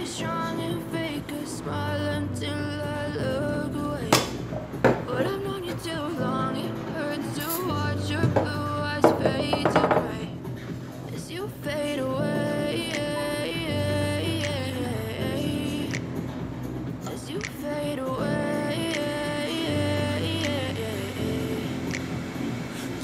stay strong and fake a smile until I look away. But I've known you too long, it hurts to watch your blue eyes fade to gray as you fade away, as you fade away.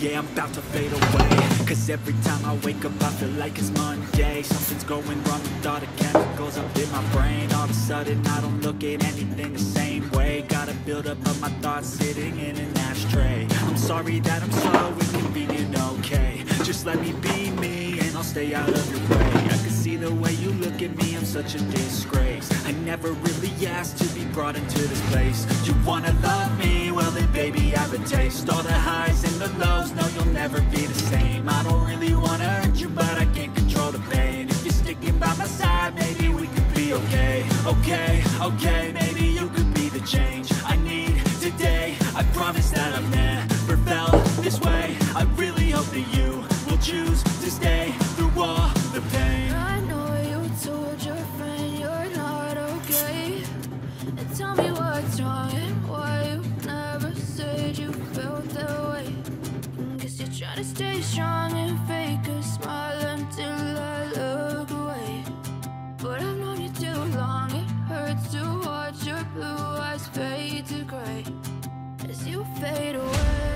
Yeah, I'm about to fade away, cause every time I wake up I feel like it's Monday. Something's going wrong with all the chemicals up in my brain. All of a sudden I don't look at anything the same way. Got a buildup of my thoughts sitting in an ashtray. I'm sorry that I'm so inconvenient, okay. Just let me be me and I'll stay out of your way. I can see the way you look at me, I'm such a disgrace. I never really asked to be brought into this place. You wanna love me? Well then baby I have a taste. All the highs and the lows, no you'll never be the same. I don't really wanna hurt you but I can't control the pain. If you're sticking by my side maybe we could be okay. Okay, maybe you could be the change I need today. I promise that I've never felt this way. I really hope that you will choose to stay through all the pain. I know you told your friend you're not okay, and tell me what's wrong and why you never said you felt that way. Guess you're trying to stay strong and fake a smile until I look away. But I've known you too long, it hurts to watch your blue eyes fade to gray as you fade away.